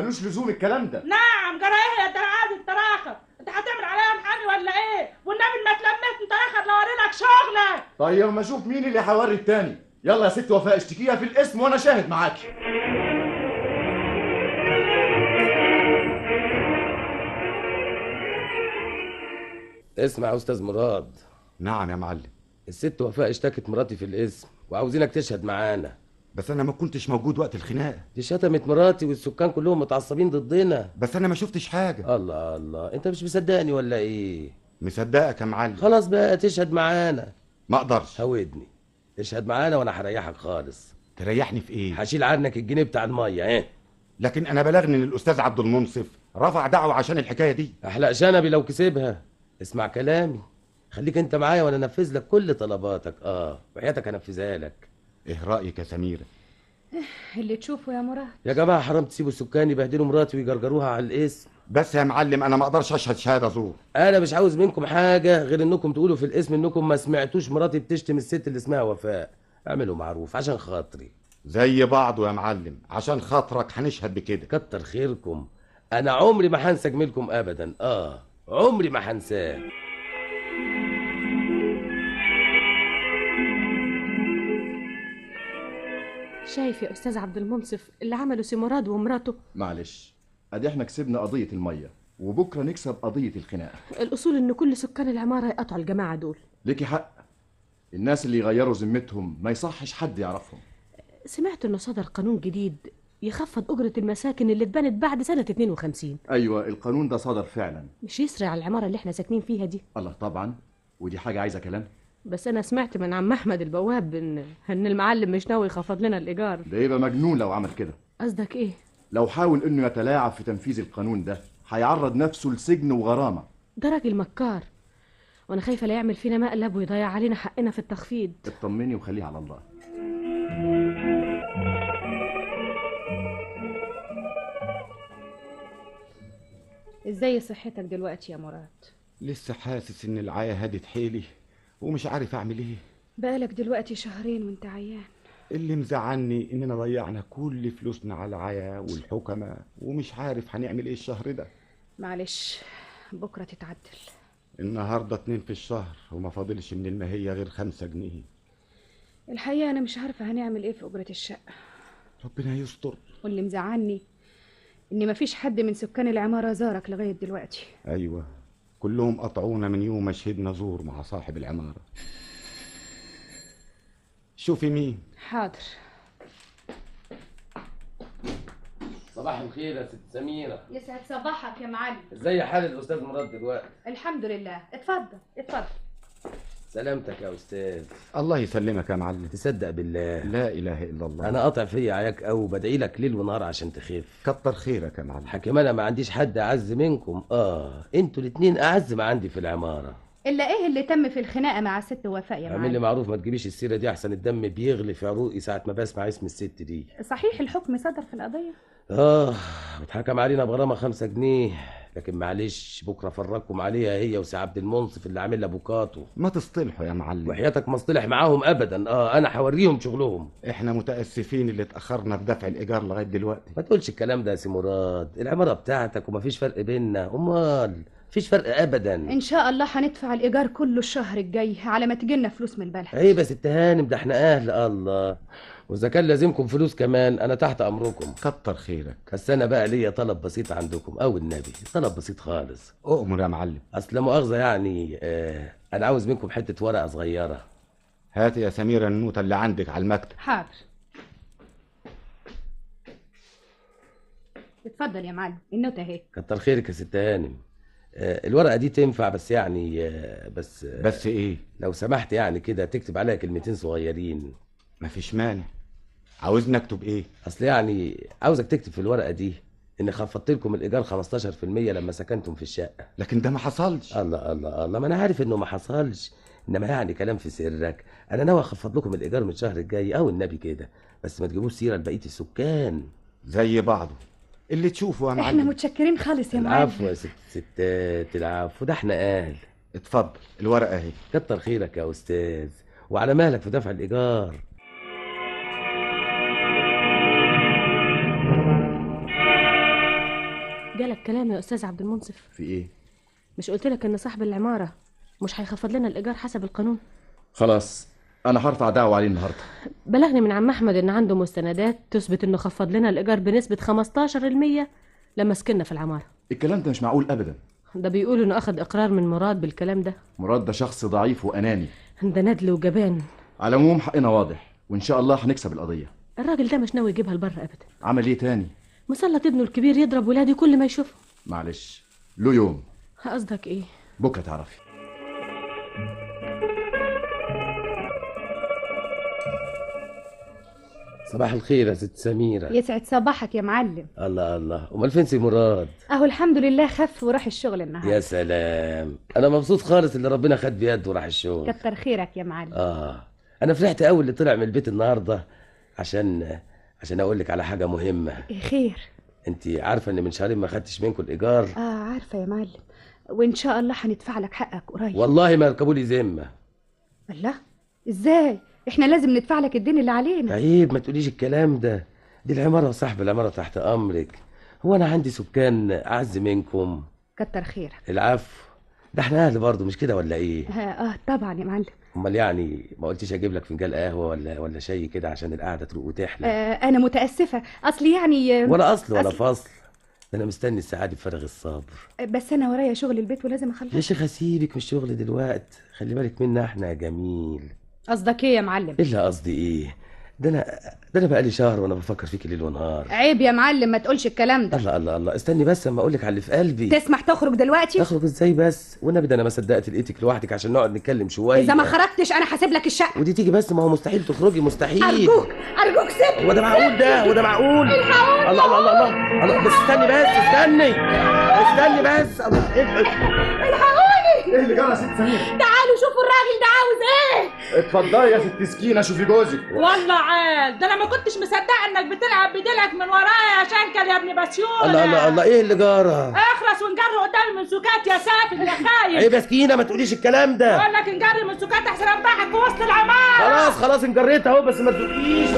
ملوش لزوم الكلام ده. نعم جرى ايه يا دراعات التراخر؟ انت هتعمل عليا محامي ولا ايه؟ والنبي ما تلمت انت اخر لو اوريلك شغلك. طيب ما اشوف مين اللي هيوري التاني. يلا يا ست وفاء اشتكيها في الاسم وانا شاهد معاكي. اسمع يا استاذ مراد. نعم يا معلم. الست وفاء اشتكت مراتي في الاسم وعاوزينك تشهد معانا. بس انا ما كنتش موجود وقت الخناقه. دي شتمت مراتي والسكان كلهم متعصبين ضدنا. بس انا ما شفتش حاجه. الله الله، انت مش مصدقني ولا ايه؟ مصدقك يا معلم. خلاص بقى تشهد معانا. ما اقدرش. هودني اشهد معانا وانا هريحك خالص. تريحني في ايه؟ هشيل عنك الجنيه بتاع الميه. ايه لكن انا بلغني ان الاستاذ عبد المنصف رفع دعوه عشان الحكايه دي. احلق شنبي لو كسبها. اسمع كلامي، خليك انت معايا وانا انفذ لك كل طلباتك. وحياتك هنفذها لك. ايه رايك يا سميره؟ اللي تشوفه يا مراد. يا جماعه حرام تسيبوا السكان يبهدلوا مراتي ويجرجروها على الاسم. بس يا معلم انا ما اقدرش اشهد شهاده زور. انا مش عاوز منكم حاجه غير انكم تقولوا في الاسم انكم ما سمعتوش مراتي بتشتم الست اللي اسمها وفاء. اعملوا معروف عشان خاطري. زي بعضه يا معلم، عشان خاطرك هنشهد بكده. كتر خيركم. انا عمري ما هنسى جميلكم ابدا. عمري ما هنساه. شايف يا استاذ عبد المنصف اللي عمله سي مراد ومراته؟ معلش، ادي احنا كسبنا قضيه الميه وبكره نكسب قضيه الخناقه. الاصول ان كل سكان العماره يقطعوا الجماعه دول. ليكي حق، الناس اللي يغيروا ذمتهم ما يصحش حد يعرفهم. سمعت انه صدر قانون جديد يخفض اجره المساكن اللي اتبنت بعد سنه 52. ايوه القانون ده صدر فعلا. مش يسرع العماره اللي احنا ساكنين فيها دي؟ الله طبعا، ودي حاجه عايزه كلام. بس انا سمعت من عم احمد البواب ان المعلم مش ناوي يخفض لنا الايجار. ده يبقى مجنون لو عمل كده. قصدك ايه؟ لو حاول انه يتلاعب في تنفيذ القانون ده هيعرض نفسه لسجن وغرامه. ده راجل مكار، وانا خايفه لا يعمل فينا مقلب ويضيع علينا حقنا في التخفيض. اطمني وخليه على الله. ازاي صحتك دلوقتي يا مراد؟ لسه حاسس ان العيا هدت حيلي ومش عارف اعمل ايه. بقالك دلوقتي شهرين وانت عيان. اللي مزعلني اننا ضيعنا كل فلوسنا على العيا والحكمة ومش عارف هنعمل ايه الشهر ده. معلش بكرة تتعدل. النهاردة 2 في الشهر وما فاضلش من المهية غير 5 جنيه. الحقيقة انا مش عارفة هنعمل ايه في اجرة الشقة. ربنا يستر. واللي مزعلني ان مفيش حد من سكان العمارة زارك لغاية دلوقتي. ايوه كلهم قطعونا من يوم ما شهدنا زور مع صاحب العمارة. شوفي مين. حاضر. صباح الخير يا ست سميره. يسعد صباحك يا معلم. ازاي حال الاستاذ مراد دلوقتي؟ الحمد لله. اتفضل اتفضل. سلامتك يا استاذ. الله يسلمك يا معلم. تصدق بالله لا اله الا الله. انا قاطع فيا عياك قوي وبدعي لك ليل ونهار عشان تخف. كتر خيرك يا معلم. حكيم انا ما عنديش حد اعز منكم. انتوا الاتنين اعز ما عندي في العماره. الا ايه اللي تم في الخناقه مع الست وفاء يا اعمل لي معلم؟ معروف ما تجيبيش السيره دي احسن الدم بيغلي في عروقي ساعه ما بسمع اسم الست دي. صحيح الحكم صدر في القضيه؟ اتحكم علينا بغرامه 5 جنيه، لكن معلش بكره فرجكم عليها هي وسي عبد المنصف اللي عامل ابوكاتو. ما تصطلحوا يا معلم. وحياتك ما اصطلح معاهم ابدا. انا هوريهم شغلهم. احنا متاسفين اللي اتاخرنا بدفع الايجار لغايه دلوقتي. ما تقولش الكلام ده يا سي مراد، العماره بتاعتك ومفيش فرق بيننا. امال مفيش فرق ابدا. ان شاء الله هندفع الايجار كله الشهر الجاي على ما تجيلنا فلوس من البلد. عيب يا ست هانم، ده احنا اهل الله، واذا كان لازمكم فلوس كمان انا تحت امركم. كتر خيرك. بس انا بقى ليا طلب بسيط عندكم او النبي، طلب بسيط خالص. اؤمر يا معلم. اصل لا مؤاخذه يعني انا عاوز منكم حته ورقه صغيره. هات يا سميره النوتة اللي عندك على المكتب. حاضر. اتفضل يا معلم النوتة اهي. كتر خيرك يا ست هانم. الورقه دي تنفع بس يعني بس ايه؟ لو سمحت يعني كده تكتب عليها كلمتين صغيرين. مفيش مانع. عاوزني اكتب ايه؟ اصل يعني عاوزك تكتب في الورقه دي ان خفضت لكم الايجار 15% لما سكنتم في الشقه. لكن ده ما حصلش. الله الله الله، ما انا عارف انه ما حصلش، انما يعني كلام في سرك. انا ناوي اخفض لكم الايجار من الشهر الجاي او النبي كده، بس ما تجيبوش سيره لبقيه السكان. زي بعضه اللي تشوفه يا معلم. احنا متشكرين خالص يا معلم. العفو يا ستات، العفو، ده احنا اهل. اتفضل الورقه اهي. كتر خيرك يا استاذ، وعلى مهلك في دفع الايجار. جالك كلام يا استاذ عبد المنصف؟ في ايه؟ مش قلت لك ان صاحب العماره مش هيخفض لنا الايجار حسب القانون؟ خلاص انا هرفع دعوه عليه النهارده. بلغني من عم احمد ان عنده مستندات تثبت انه خفض لنا الايجار بنسبه 15% لما سكننا في العماره. الكلام ده مش معقول ابدا. ده بيقولوا انه اخد اقرار من مراد بالكلام ده. مراد ده شخص ضعيف واناني. ده ندل وجبان. على العموم حقنا واضح وان شاء الله هنكسب القضيه. الراجل ده مش ناوي يجيبها لبره ابدا. عمل ايه تاني؟ مسلط ابنه الكبير يضرب ولادي كل ما يشوفه. معلش له يوم. قصدك ايه؟ بكره تعرفي. صباح الخير يا ست سميرة. يسعد صباحك يا معلم. الله الله، امال فين سي مراد؟ اهو الحمد لله خف وراح الشغل النهارده. يا سلام، انا مبسوط خالص اللي ربنا خد بيده وراح الشغل. كتر خيرك يا معلم. انا فرحت قوي اللي طلع من البيت النهارده عشان اقول لك على حاجه مهمه. خير؟ انت عارفه ان من شهرين ما خدتش منكم الايجار؟ عارفه يا معلم، وان شاء الله هندفع لك حقك قريب. والله ما ركبوا لي ذمه. الله، ازاي؟ احنا لازم ندفع لك الدين اللي علينا. عيب ما تقوليش الكلام ده، دي العماره وصاحب العماره تحت امرك. هو انا عندي سكان اعز منكم؟ كتر خيرك. العفو، ده احنا اهل برضه مش كده ولا ايه؟ طبعا يا معلم. امال يعني ما قلتيش اجيب لك فنجان قهوه ولا شاي كده عشان القعده تروق وتحلى؟ انا متاسفه، اصلي يعني ولا اصل ولا فصل، ده انا مستني الساعه دي بفارغ الصبر. بس انا ورايا شغل البيت ولازم اخلص. يا شيخه سيبك من الشغل دلوقت، خلي بالك منا احنا يا جميل. قصدك ايه يا معلم؟ الا قصدي ايه، ده انا بقالي شهر وانا بفكر فيك ليل ونهار. عيب يا معلم ما تقولش الكلام ده. الله الله الله، استني بس اما اقول لك على اللي في قلبي. تسمح تخرج دلوقتي؟ اخرج ازاي بس؟ والنبي ده انا ما صدقت لقيتك لوحدك عشان نقعد نتكلم شويه. اذا ما خرجتش انا هسيب لك الشقه. ودي تيجي بس، ما هو مستحيل تخرجي، مستحيل. ارجوك سيبني. هو ده معقول؟ ده وده معقول؟ الله الله الله الله الله، بس استني بس الحقوني. ايه اللي جرى يا ست سمير؟ تعالوا شوفوا الراجل ده عاوز ايه. اتفضلي يا ست سكينه شوفي جوزك. والله عال، ده انا ما كنتش مصدقه انك بتلعب بديلك من ورايا يا شنكل يا ابن بسيونة. الله الله الله، ايه اللي جرى؟ اخرس ونجر قدامي من سكات يا سافل يا خايف. عيب يا سكينه ما تقوليش الكلام ده. بقول لك نجر من سكات احسن اذبحك في وسط العماره. خلاص انجريت اهو، بس ما تزقيش.